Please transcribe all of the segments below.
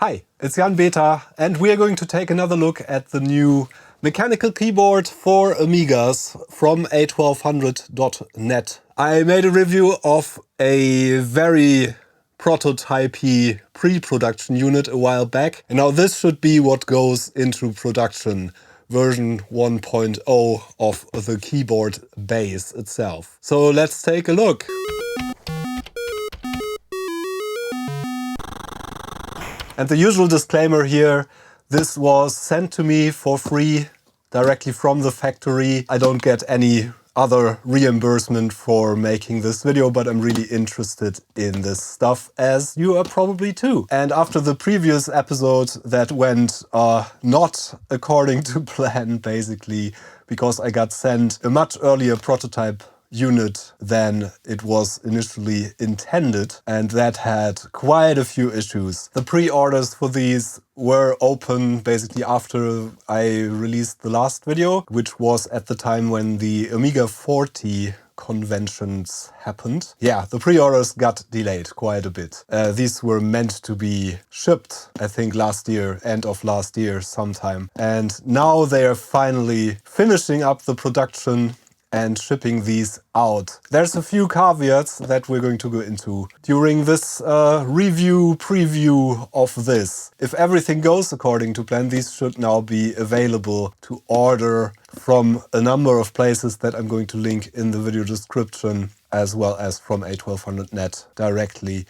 Hi, it's Jan Beta, and we are going to take another look at the new mechanical keyboard for Amigas from A1200.NET. I made a review of a very prototypey pre-production unit a while back, and now this should be what goes into production, version 1.0 of the keyboard base itself. So let's take a look. And the usual disclaimer here, this was sent to me for free directly from the factory. I don't get any other reimbursement for making this video, but I'm really interested in this stuff, as you are probably too. And after the previous episode that went not according to plan, basically, because I got sent a much earlier prototype unit than it was initially intended, and that had quite a few issues. The pre-orders for these were open basically after I released the last video, which was at the time when the Amiga 40 conventions happened. Yeah, the pre-orders got delayed quite a bit. These were meant to be shipped, I think last year, end of last year sometime. And now they are finally finishing up the production and shipping these out. There's a few caveats that we're going to go into during this preview of this. If everything goes according to plan, these should now be available to order from a number of places that I'm going to link in the video description, as well as from A1200NET directly.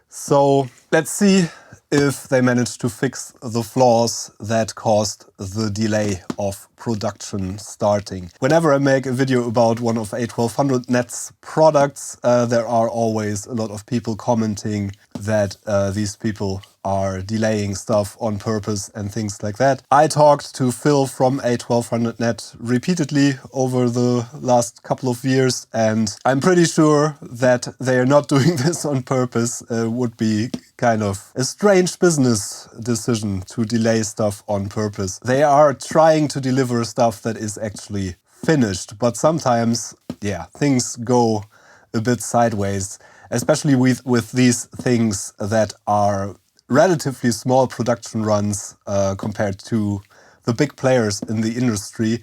So let's see if they managed to fix the flaws that caused the delay of production starting. Whenever I make a video about one of A1200NET's products, there are always a lot of people commenting that these people are delaying stuff on purpose and things like that. I talked to Phil from A1200NET repeatedly over the last couple of years, and I'm pretty sure that they are not doing this on purpose. Would be kind of a strange business decision to delay stuff on purpose. They are trying to deliver stuff that is actually finished, but sometimes, yeah, things go a bit sideways, especially with these things that are relatively small production runs compared to the big players in the industry.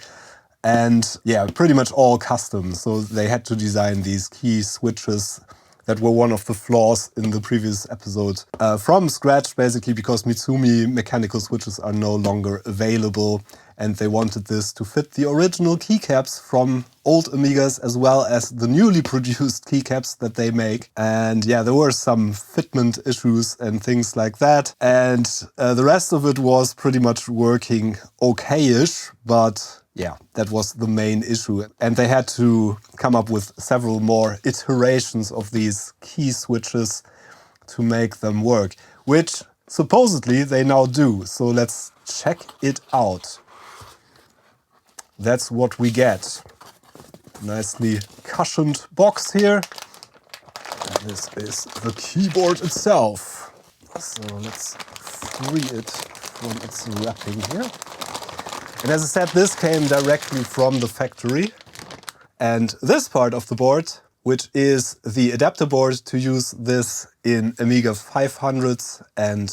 And yeah, pretty much all custom. So they had to design these key switches that were one of the flaws in the previous episode from scratch, basically because Mitsumi mechanical switches are no longer available, and they wanted this to fit the original keycaps from old Amigas as well as the newly produced keycaps that they make. And yeah, there were some fitment issues and things like that, and the rest of it was pretty much working okay-ish, but yeah, that was the main issue. And they had to come up with several more iterations of these key switches to make them work, which supposedly they now do. So let's check it out. That's what we get. Nicely cushioned box here. And this is the keyboard itself. So let's free it from its wrapping here. And as I said, this came directly from the factory. And this part of the board, which is the adapter board to use this in Amiga 500s and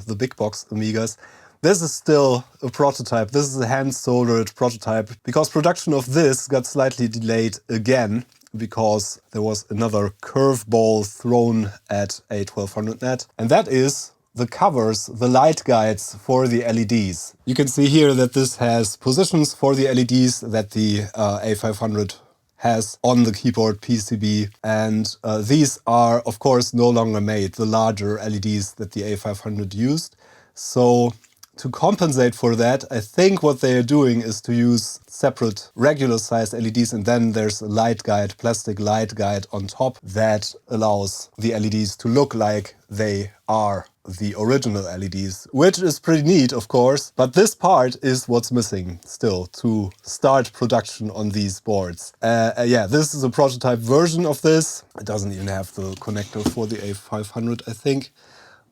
the big box Amigas, this is still a prototype. This is a hand-soldered prototype, because production of this got slightly delayed again, because there was another curveball thrown at A1200NET, and that is the covers, the light guides for the LEDs. You can see here that this has positions for the LEDs that the A500 has on the keyboard PCB, and these are of course no longer made, the larger LEDs that the A500 used. So to compensate for that, I think what they are doing is to use separate regular sized LEDs, and then there's a light guide, plastic light guide on top that allows the LEDs to look like they are the original LEDs, which is pretty neat, of course, but this part is what's missing still to start production on these boards. Yeah, this is a prototype version of this. It doesn't even have the connector for the A500, I think,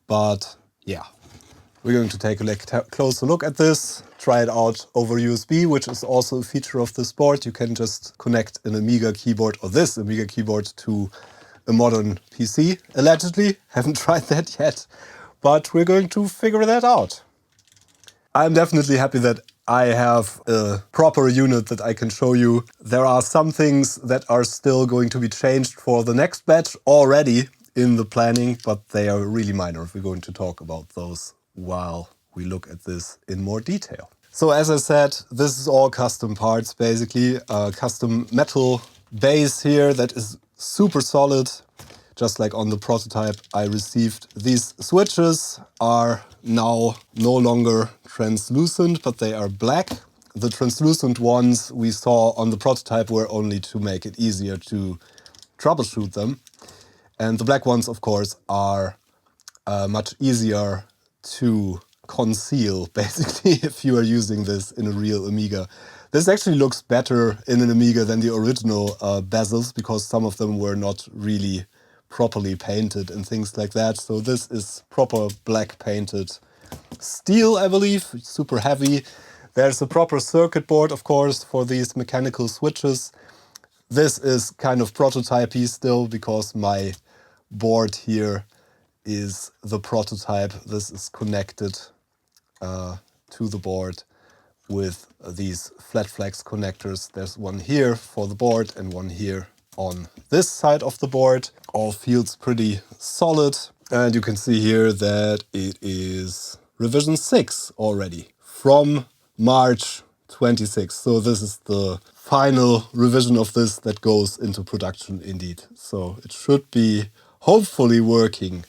but yeah. We're going to take a closer look at this, try it out over USB, which is also a feature of this board. You can just connect an Amiga keyboard, or this Amiga keyboard, to a modern PC, allegedly. Haven't tried that yet, but we're going to figure that out. I'm definitely happy that I have a proper unit that I can show you. There are some things that are still going to be changed for the next batch already in the planning, but they are really minor. We're going to talk about those while we look at this in more detail. So as I said, this is all custom parts, basically. A custom metal base here that is super solid. Just like on the prototype I received. These switches are now no longer translucent, but they are black. The translucent ones we saw on the prototype were only to make it easier to troubleshoot them. And the black ones, of course, are much easier to conceal, basically, if you are using this in a real Amiga. This actually looks better in an Amiga than the original bezels, because some of them were not really properly painted and things like that. So this is proper black painted steel, I believe, super heavy. There's a proper circuit board, of course, for these mechanical switches. This is kind of prototypey still, because my board here is the prototype. This is connected to the board with these flat flex connectors. There's one here for the board and one here on this side of the board. All feels pretty solid, and you can see here that it is revision 6 already from March 26. So this is the final revision of this that goes into production indeed. So it should be hopefully working.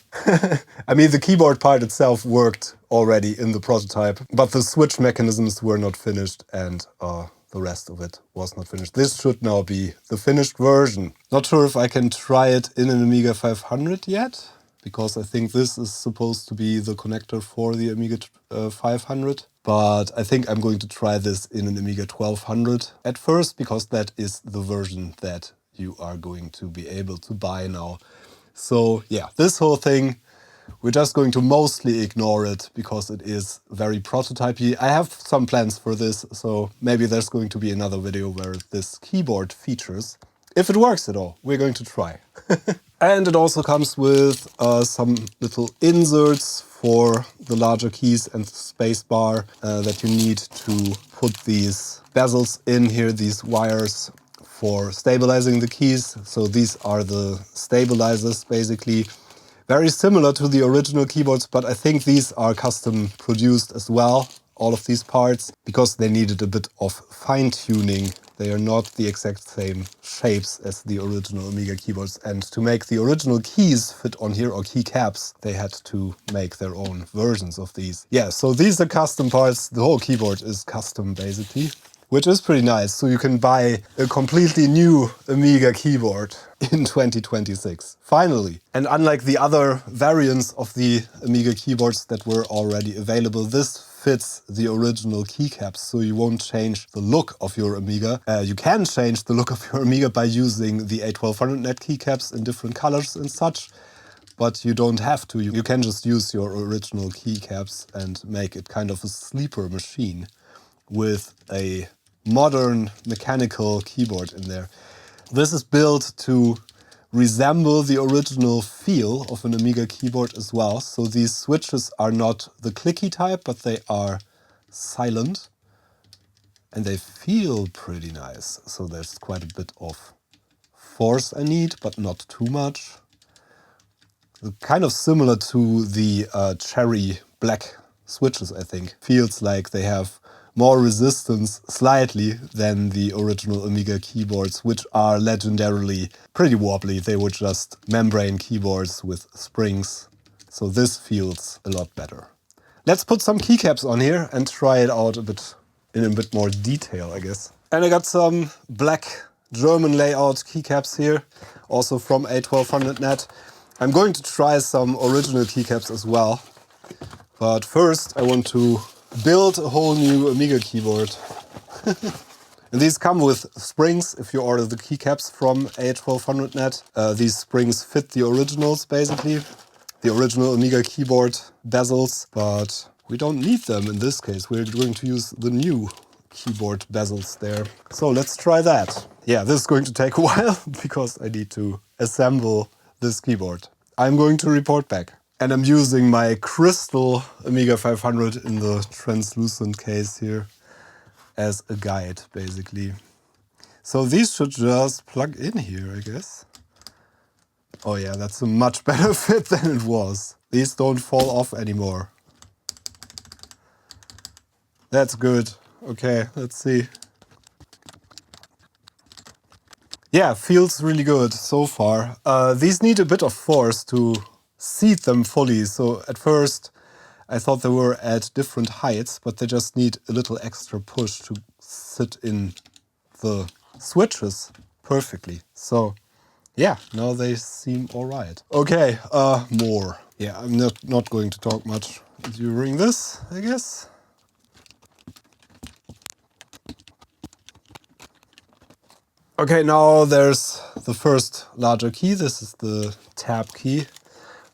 I mean, the keyboard part itself worked already in the prototype, but the switch mechanisms were not finished, and the rest of it was not finished. This should now be the finished version. Not sure if I can try it in an Amiga 500 yet, because I think this is supposed to be the connector for the Amiga 500. But I think I'm going to try this in an Amiga 1200 at first, because that is the version that you are going to be able to buy now. So yeah, this whole thing, we're just going to mostly ignore it because it is very prototypey. I have some plans for this, so maybe there's going to be another video where this keyboard features. If it works at all, we're going to try. And it also comes with some little inserts for the larger keys and the space bar that you need to put these bezels in here, these wires for stabilizing the keys. So these are the stabilizers, basically. Very similar to the original keyboards, but I think these are custom produced as well, all of these parts, because they needed a bit of fine-tuning. They are not the exact same shapes as the original Amiga keyboards, and to make the original keys fit on here, or keycaps, they had to make their own versions of these. Yeah, so these are custom parts. The whole keyboard is custom, basically, which is pretty nice. So you can buy a completely new Amiga keyboard in 2026, finally. And unlike the other variants of the Amiga keyboards that were already available, this fits the original keycaps, so you won't change the look of your Amiga. You can change the look of your Amiga by using the A1200NET keycaps in different colors and such, but you don't have to. You can just use your original keycaps and make it kind of a sleeper machine with a modern mechanical keyboard in there. This is built to resemble the original feel of an Amiga keyboard as well. So these switches are not the clicky type, but they are silent and they feel pretty nice. So there's quite a bit of force I need, but not too much. Kind of similar to the cherry black switches, I think. Feels like they have more resistance slightly than the original Amiga keyboards, which are legendarily pretty wobbly. They were just membrane keyboards with springs. So this feels a lot better. Let's put some keycaps on here and try it out in a bit more detail, I guess. And I got some black German layout keycaps here, also from A1200NET. I'm going to try some original keycaps as well. But first I want to build a whole new Amiga keyboard. And these come with springs if you order the keycaps from A1200NET. These springs fit the originals, basically. The original Amiga keyboard bezels, but we don't need them in this case. We're going to use the new keyboard bezels there. So let's try that. Yeah, this is going to take a while because I need to assemble this keyboard. I'm going to report back. And I'm using my crystal Amiga 500 in the translucent case here as a guide, basically. So these should just plug in here, I guess. Oh yeah, that's a much better fit than it was. These don't fall off anymore. That's good. Okay, let's see. Yeah, feels really good so far. These need a bit of force to seat them fully. So at first I thought they were at different heights, but they just need a little extra push to sit in the switches perfectly. So yeah, now they seem all right. Okay, more. Yeah, I'm not going to talk much during this, I guess. Okay, now there's the first larger key. This is the tab key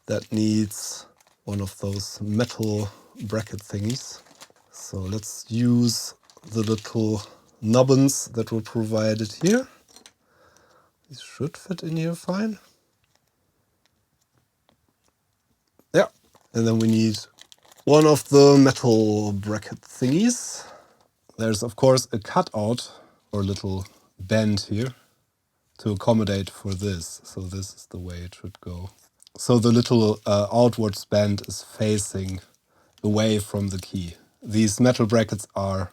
that needs one of those metal bracket thingies. So let's use the little nubbins that were provided here. These should fit in here fine. Yeah, and then we need one of the metal bracket thingies. There's of course a cutout or little bend here to accommodate for this. So this is the way it should go. So the little outwards bend is facing away from the key. These metal brackets are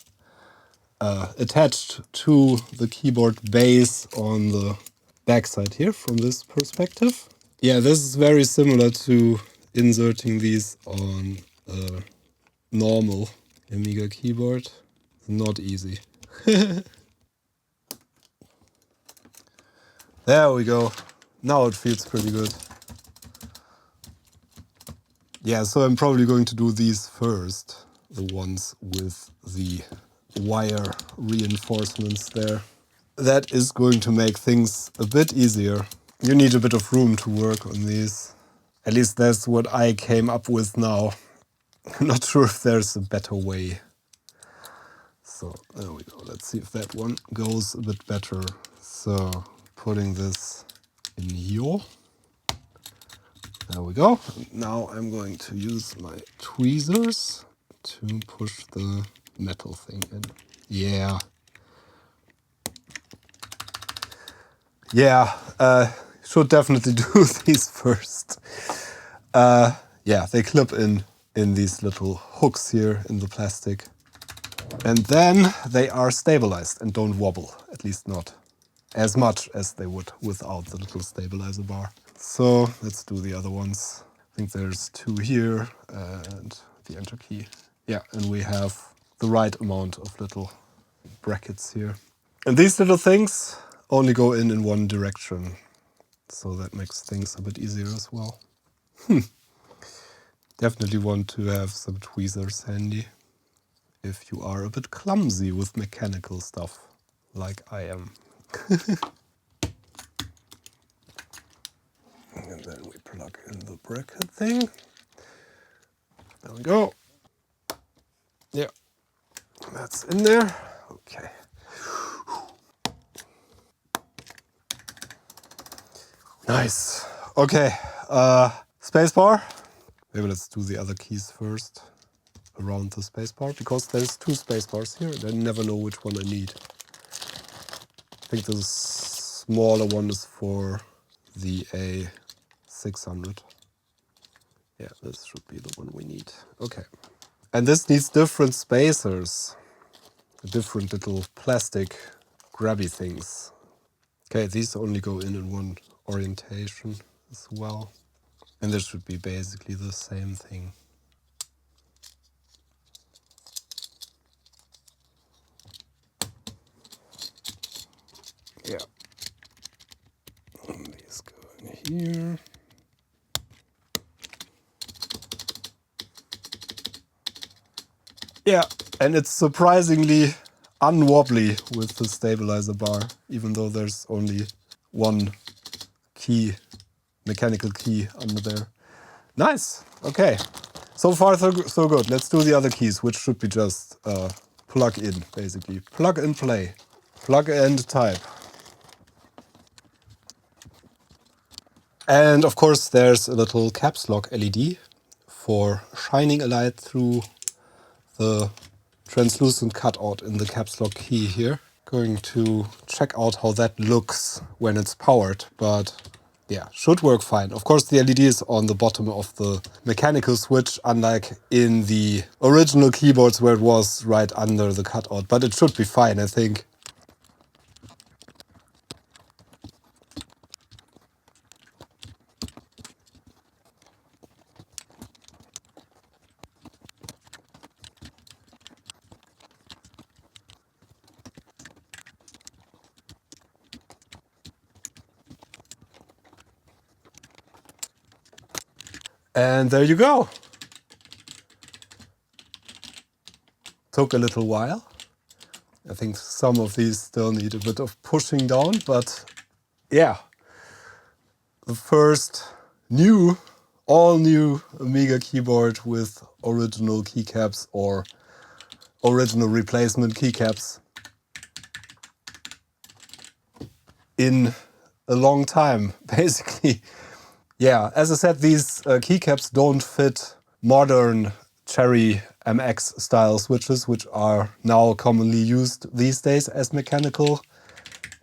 attached to the keyboard base on the backside here from this perspective. Yeah, this is very similar to inserting these on a normal Amiga keyboard. It's not easy. There we go. Now it feels pretty good. Yeah, so I'm probably going to do these first. The ones with the wire reinforcements there. That is going to make things a bit easier. You need a bit of room to work on these. At least that's what I came up with now. I'm not sure if there's a better way. So there we go. Let's see if that one goes a bit better. So putting this in here. There we go. Now I'm going to use my tweezers to push the metal thing in. Yeah. Yeah, should definitely do these first. Yeah, they clip in these little hooks here in the plastic. And then they are stabilized and don't wobble, at least not as much as they would without the little stabilizer bar. So let's do the other ones. I think there's two here and the enter key. Yeah, and we have the right amount of little brackets here. And these little things only go in one direction. So that makes things a bit easier as well. Definitely want to have some tweezers handy if you are a bit clumsy with mechanical stuff, like I am. And then we plug in the bracket thing. There we go. Yeah, that's in there. Okay. Nice. Okay, spacebar. Maybe let's do the other keys first around the spacebar, because there's two spacebars here and I never know which one I need. I think the smaller one is for the A600. Yeah, this should be the one we need. Okay. And this needs different spacers, different little plastic grabby things. Okay, these only go in one orientation as well. And this should be basically the same thing. Yeah. And these go in here. Yeah, and it's surprisingly unwobbly with the stabilizer bar, even though there's only one key, mechanical key under there. Nice. Okay. So far, so good. Let's do the other keys, which should be just plug in, basically. Plug and play. Plug and type. And of course there's a little caps lock LED for shining a light through the translucent cutout in the caps lock key here. Going to check out how that looks when it's powered, but yeah, should work fine. Of course the LED is on the bottom of the mechanical switch, unlike in the original keyboards where it was right under the cutout, but it should be fine, I think. And there you go. Took a little while. I think some of these still need a bit of pushing down, but yeah. The first all new Amiga keyboard with original keycaps or original replacement keycaps in a long time, basically. Yeah, as I said, these keycaps don't fit modern Cherry MX style switches, which are now commonly used these days as mechanical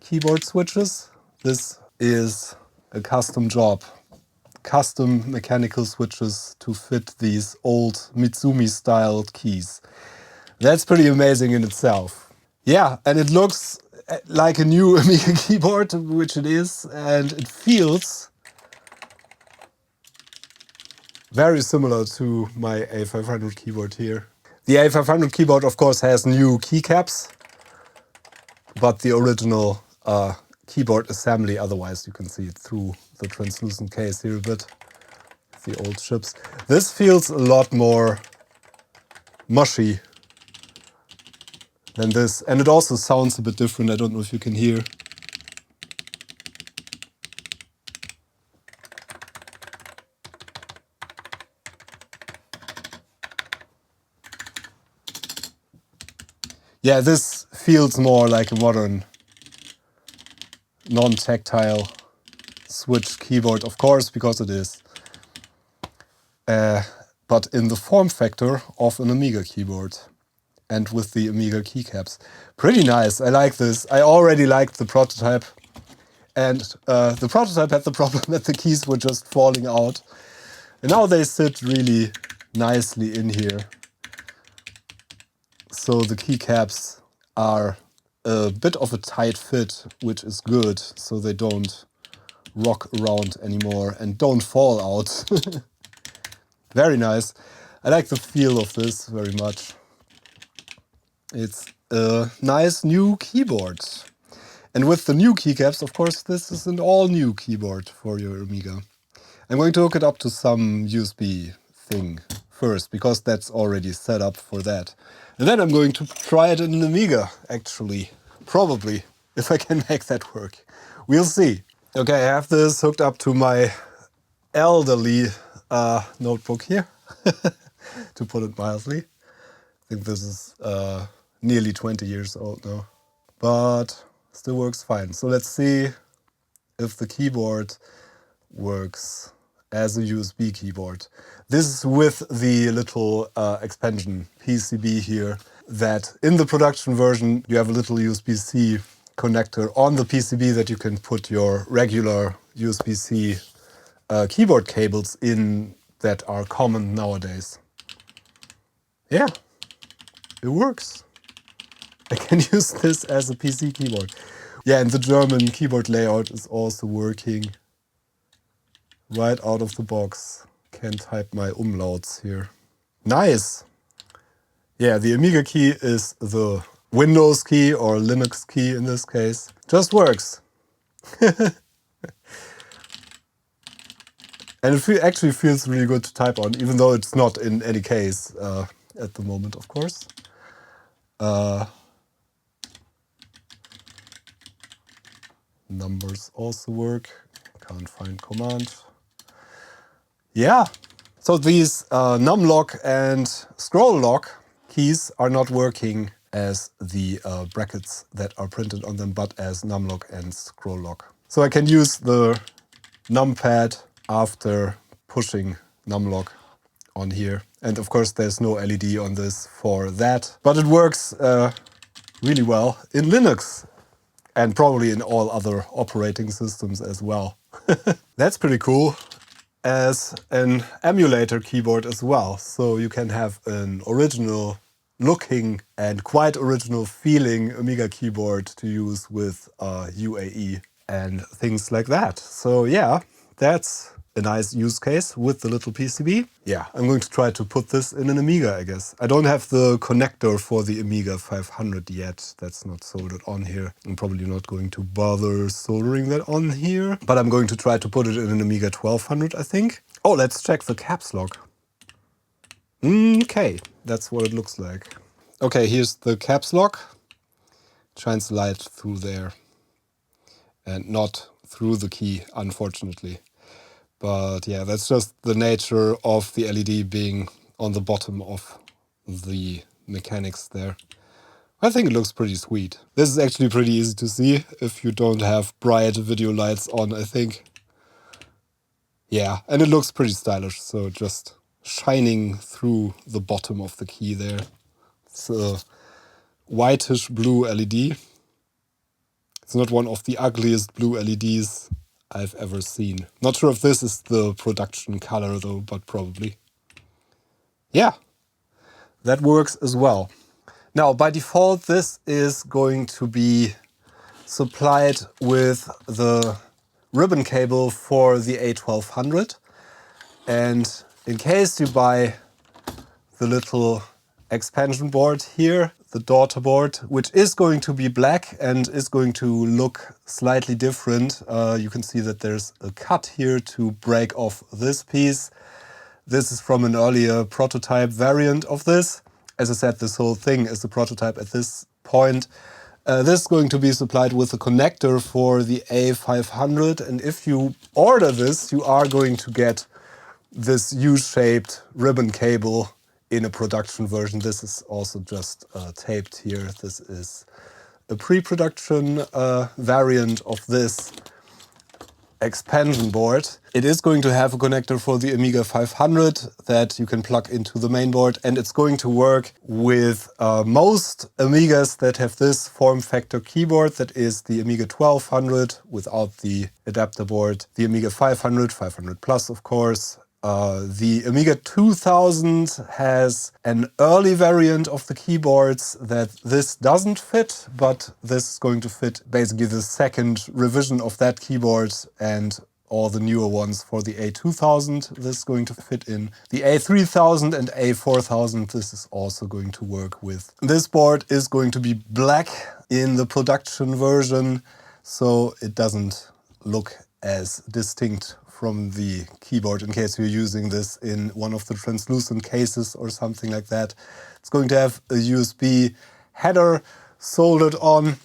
keyboard switches. This is a custom job. Custom mechanical switches to fit these old Mitsumi styled keys. That's pretty amazing in itself. Yeah, and it looks like a new Amiga keyboard, which it is, and it feels very similar to my A500 keyboard here. The A500 keyboard, of course, has new keycaps, but the original keyboard assembly, otherwise you can see it through the translucent case here a bit, the old chips. This feels a lot more mushy than this, and it also sounds a bit different. I don't know if you can hear. Yeah, this feels more like a modern, non-tactile switch keyboard, of course, because it is. But in the form factor of an Amiga keyboard and with the Amiga keycaps. Pretty nice, I like this. I already liked the prototype, and the prototype had the problem that the keys were just falling out. And now they sit really nicely in here. So the keycaps are a bit of a tight fit, which is good, so they don't rock around anymore and don't fall out. Very nice. I like the feel of this very much. It's a nice new keyboard. And with the new keycaps, of course, this is an all-new keyboard for your Amiga. I'm going to hook it up to some USB thing first, because that's already set up for that. And then I'm going to try it in an Amiga, actually. Probably, if I can make that work. We'll see. Okay, I have this hooked up to my elderly notebook here, to put it mildly. I think this is nearly 20 years old now, but still works fine. So let's see if the keyboard works as a USB keyboard. This is with the little expansion PCB here, that in the production version you have a little USB-C connector on the PCB that you can put your regular USB-C keyboard cables in that are common nowadays. Yeah, it works. I can use this as a PC keyboard. Yeah, and the German keyboard layout is also working right out of the box. Can type my umlauts here. Nice! Yeah, the Amiga key is the Windows key, or Linux key in this case. Just works. And it actually feels really good to type on, even though it's not in any case at the moment, of course. Numbers also work. Can't find command. Yeah, so these numlock and scroll lock keys are not working as the brackets that are printed on them, but as numlock and scroll lock. So I can use the numpad after pushing numlock on here. And of course there's no LED on this for that, but it works really well in Linux and probably in all other operating systems as well. That's pretty cool. As an emulator keyboard as well, so you can have an original looking and quite original feeling Amiga keyboard to use with UAE and things like that. So yeah, that's a nice use case with the little PCB. Yeah, I'm going to try to put this in an Amiga, I guess. I don't have the connector for the Amiga 500 yet. That's not soldered on here. I'm probably not going to bother soldering that on here, but I'm going to try to put it in an Amiga 1200, I think. Oh, let's check the caps lock. Okay, that's what it looks like. Okay, here's the caps lock. Shines light through there and not through the key, unfortunately. But yeah, that's just the nature of the LED being on the bottom of the mechanics there. I think it looks pretty sweet. This is actually pretty easy to see if you don't have bright video lights on, I think. Yeah, and it looks pretty stylish, so just shining through the bottom of the key there. It's a whitish blue LED. It's not one of the ugliest blue LEDs I've ever seen. Not sure if this is the production color though, but probably. Yeah, that works as well. Now, by default, this is going to be supplied with the ribbon cable for the A1200. And in case you buy the little expansion board here, the daughter board, which is going to be black and is going to look slightly different. You can see that there's a cut here to break off this piece. This is from an earlier prototype variant of this. As I said, this whole thing is a prototype at this point. This is going to be supplied with a connector for the A500, and if you order this, you are going to get this U-shaped ribbon cable in a production version. This is also just taped here. This is a pre-production variant of this expansion board. It is going to have a connector for the Amiga 500 that you can plug into the main board, and it's going to work with most Amigas that have this form factor keyboard. That is the Amiga 1200 without the adapter board, the Amiga 500, 500 Plus of course. The Amiga 2000 has an early variant of the keyboards that this doesn't fit, but this is going to fit basically the second revision of that keyboard, and all the newer ones for the A2000 this is going to fit in. The A3000 and A4000 this is also going to work with. This board is going to be black in the production version, so it doesn't look as distinct from the keyboard in case you're using this in one of the translucent cases or something like that. It's going to have a USB header soldered on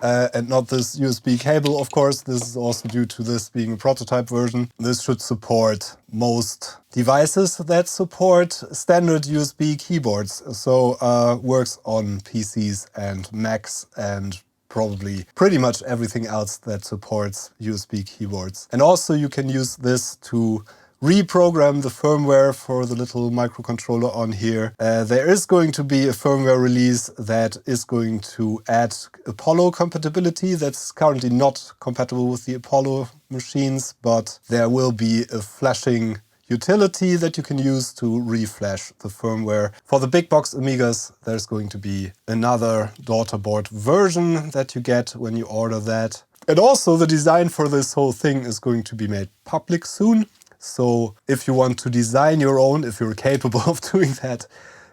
and not this USB cable, of course. This is also due to this being a prototype version. This should support most devices that support standard USB keyboards. So works on PCs and Macs and probably pretty much everything else that supports USB keyboards. And also you can use this to reprogram the firmware for the little microcontroller on here. There is going to be a firmware release that is going to add Apollo compatibility. That's currently not compatible with the Apollo machines, but there will be a flashing utility that you can use to reflash the firmware. For the big box Amigas, there's going to be another daughter board version that you get when you order that. And also the design for this whole thing is going to be made public soon. So if you want to design your own, if you're capable of doing that,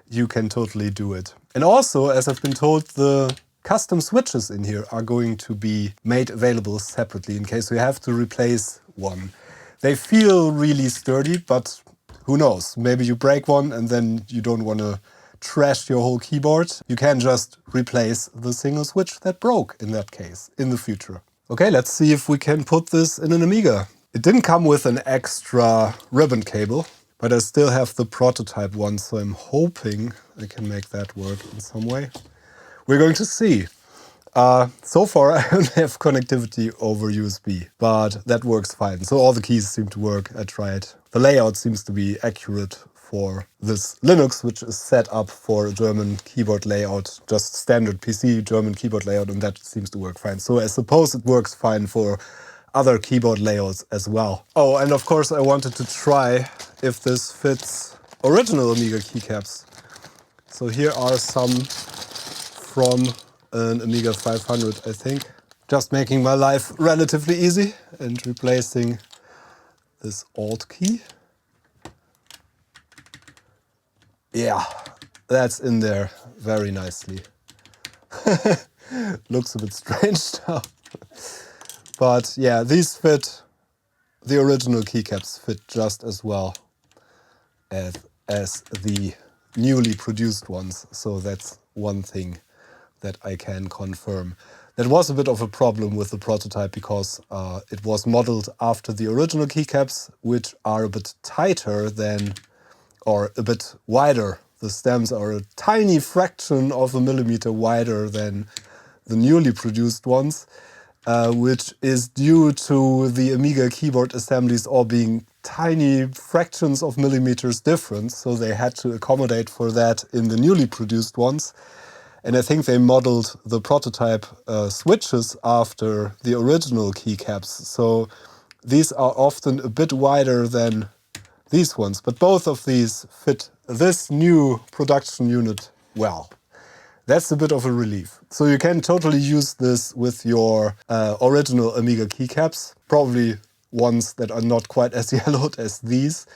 you can totally do it. And also, as I've been told, the custom switches in here are going to be made available separately in case you have to replace one. They feel really sturdy, but who knows? Maybe you break one and then you don't want to trash your whole keyboard. You can just replace the single switch that broke in that case in the future. Okay, let's see if we can put this in an Amiga. It didn't come with an extra ribbon cable, but I still have the prototype one, so I'm hoping I can make that work in some way. We're going to see. So far I don't have connectivity over USB, but that works fine. So all the keys seem to work. I tried. The layout seems to be accurate for this Linux, which is set up for a German keyboard layout, just standard PC German keyboard layout, and that seems to work fine. So I suppose it works fine for other keyboard layouts as well. Oh, and of course I wanted to try if this fits original Amiga keycaps. So here are some from an Amiga 500, I think. Just making my life relatively easy and replacing this Alt key. Yeah, that's in there very nicely. Looks a bit strange now. But yeah, these fit, the original keycaps fit just as well as the newly produced ones. So that's one thing that I can confirm. That was a bit of a problem with the prototype because it was modeled after the original keycaps, which are a bit tighter than, or a bit wider. The stems are a tiny fraction of a millimeter wider than the newly produced ones, which is due to the Amiga keyboard assemblies all being tiny fractions of millimeters different. So they had to accommodate for that in the newly produced ones. And I think they modeled the prototype switches after the original keycaps. So these are often a bit wider than these ones, but both of these fit this new production unit well. That's a bit of a relief. So you can totally use this with your original Amiga keycaps, probably ones that are not quite as yellowed as these,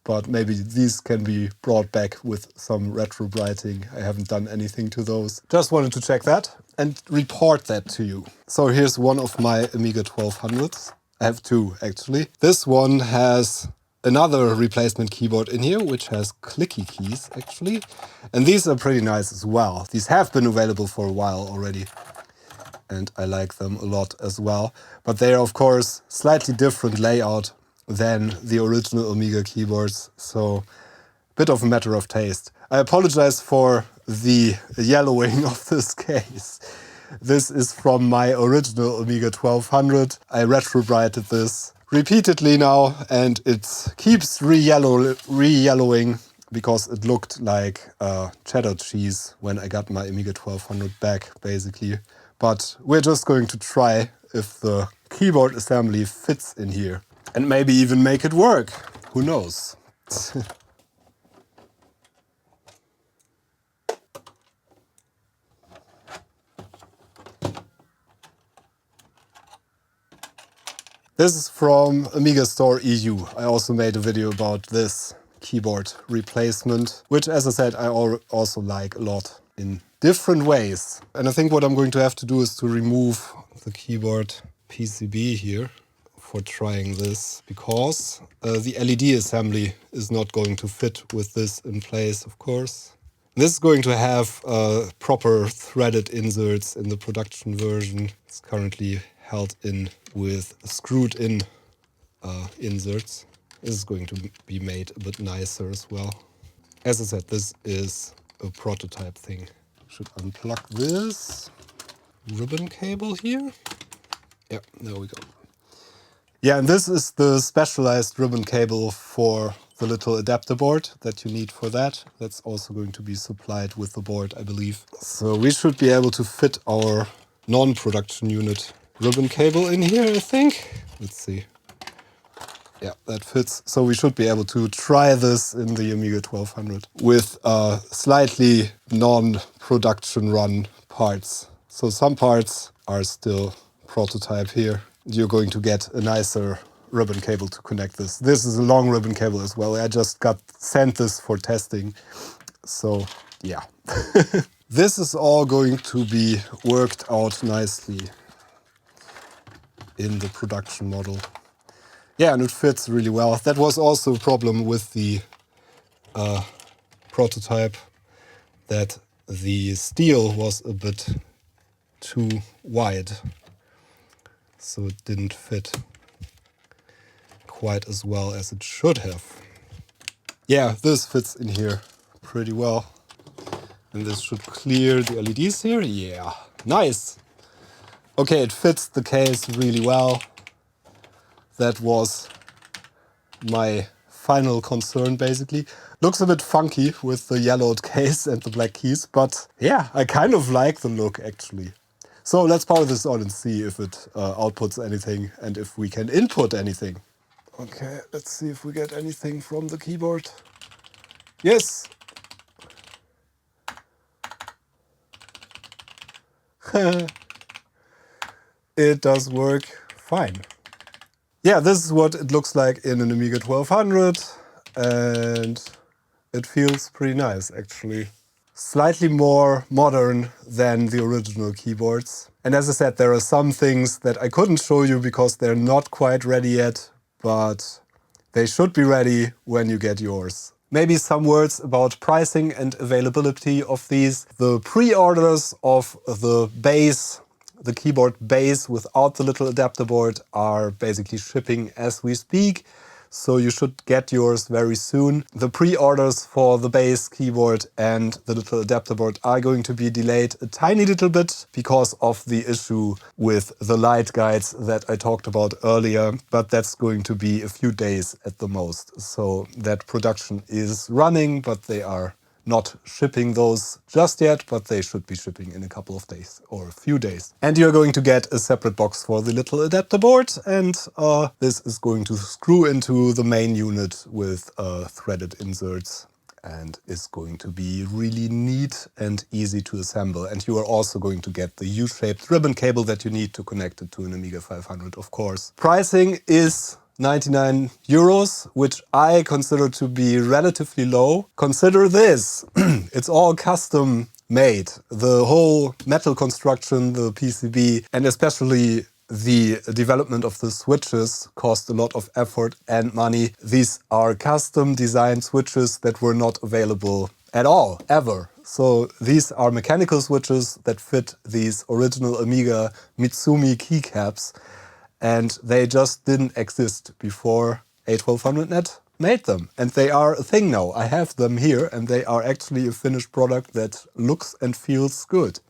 but maybe these can be brought back with some retro brighting. I haven't done anything to those. Just wanted to check that and report that to you. So here's one of my Amiga 1200s. I have two, actually. This one has another replacement keyboard in here, which has clicky keys, actually. And these are pretty nice as well. These have been available for a while already, and I like them a lot as well. But they are, of course, slightly different layout than the original Amiga keyboards, so a bit of a matter of taste. I apologize for the yellowing of this case. This is from my original Amiga 1200. I retro-brighted this repeatedly now, and it keeps re-yellowing because it looked like cheddar cheese when I got my Amiga 1200 back, basically. But we're just going to try if the keyboard assembly fits in here. And maybe even make it work. Who knows? This is from AmigaStore EU. I also made a video about this keyboard replacement, which, as I said, I also like a lot in different ways. And I think what I'm going to have to do is to remove the keyboard PCB here for trying this, because the LED assembly is not going to fit with this in place, of course. This is going to have proper threaded inserts in the production version. It's currently held in with screwed in inserts. This is going to be made a bit nicer as well. As I said, this is a prototype thing. Should unplug this ribbon cable here. Yeah, there we go. Yeah, and this is the specialized ribbon cable for the little adapter board that you need for that. That's also going to be supplied with the board, I believe. So we should be able to fit our non-production unit ribbon cable in here, I think. Let's see. Yeah, that fits. So we should be able to try this in the Amiga 1200 with slightly non-production run parts. So some parts are still prototype here. You're going to get a nicer ribbon cable to connect this. This is a long ribbon cable as well. I just got sent this for testing. So yeah. This is all going to be worked out nicely in the production model. Yeah, and it fits really well. That was also a problem with the prototype, that the steel was a bit too wide. So it didn't fit quite as well as it should have. Yeah, this fits in here pretty well. And this should clear the LEDs here. Yeah, nice. Okay, it fits the case really well. That was my final concern, basically. Looks a bit funky with the yellowed case and the black keys, but yeah, I kind of like the look, actually. So let's power this on and see if it outputs anything and if we can input anything. Okay, let's see if we get anything from the keyboard. Yes! It does work fine. Yeah, this is what it looks like in an Amiga 1200, and it feels pretty nice, actually. Slightly more modern than the original keyboards. And as I said, there are some things that I couldn't show you because they're not quite ready yet, but they should be ready when you get yours. Maybe some words about pricing and availability of these. The pre-orders of the base, the keyboard base without the little adapter board, are basically shipping as we speak. So you should get yours very soon. The pre-orders for the base keyboard and the little adapter board are going to be delayed a tiny little bit because of the issue with the light guides that I talked about earlier, but that's going to be a few days at the most. So that production is running, but they are not shipping those just yet, but they should be shipping in a couple of days or a few days. And you're going to get a separate box for the little adapter board, and this is going to screw into the main unit with threaded inserts and is going to be really neat and easy to assemble. And you are also going to get the U-shaped ribbon cable that you need to connect it to an Amiga 500, of course. Pricing is 99 euros, which I consider to be relatively low. Consider this, it's all custom made. The whole metal construction, the PCB, and especially the development of the switches cost a lot of effort and money. These are custom designed switches that were not available at all, ever. So these are mechanical switches that fit these original Amiga Mitsumi keycaps. And they just didn't exist before A1200NET made them. And they are a thing now. I have them here, and they are actually a finished product that looks and feels good.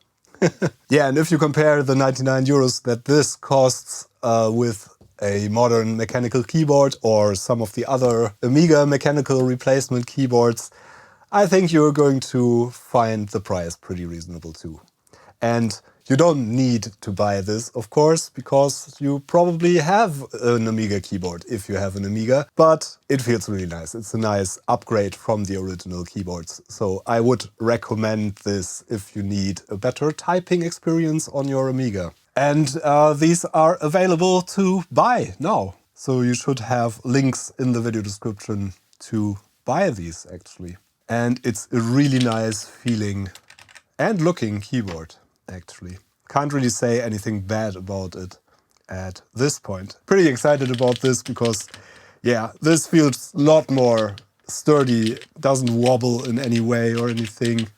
Yeah, and if you compare the 99 euros that this costs with a modern mechanical keyboard or some of the other Amiga mechanical replacement keyboards, I think you're going to find the price pretty reasonable too. And you don't need to buy this, of course, because you probably have an Amiga keyboard if you have an Amiga, but it feels really nice. It's a nice upgrade from the original keyboards. So I would recommend this if you need a better typing experience on your Amiga. And these are available to buy now. So you should have links in the video description to buy these, actually. And it's a really nice feeling and looking keyboard, actually. Can't really say anything bad about it at this point. Pretty excited about this because, yeah, this feels a lot more sturdy, doesn't wobble in any way or anything.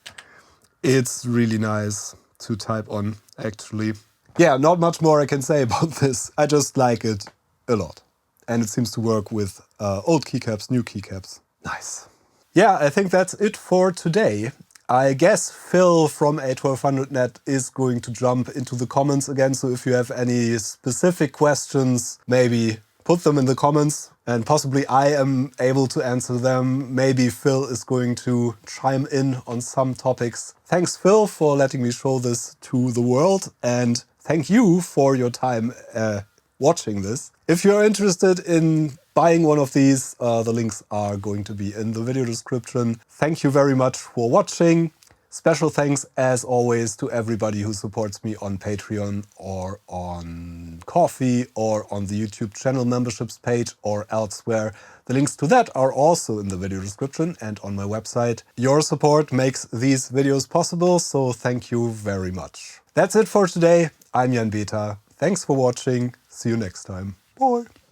It's really nice to type on, actually. Yeah, not much more I can say about this. I just like it a lot. And it seems to work with old keycaps, new keycaps. Nice. Yeah, I think that's it for today. I guess Phil from A1200NET is going to jump into the comments again, so if you have any specific questions, maybe put them in the comments and possibly I am able to answer them. Maybe Phil is going to chime in on some topics. Thanks, Phil, for letting me show this to the world, and thank you for your time watching this. If you're interested in buying one of these, the links are going to be in the video description. Thank you very much for watching. Special thanks, as always, to everybody who supports me on Patreon or on Ko-fi or on the YouTube channel memberships page or elsewhere. The links to that are also in the video description and on my website. Your support makes these videos possible, so thank you very much. That's it for today. I'm Jan Beta. Thanks for watching. See you next time. Bye.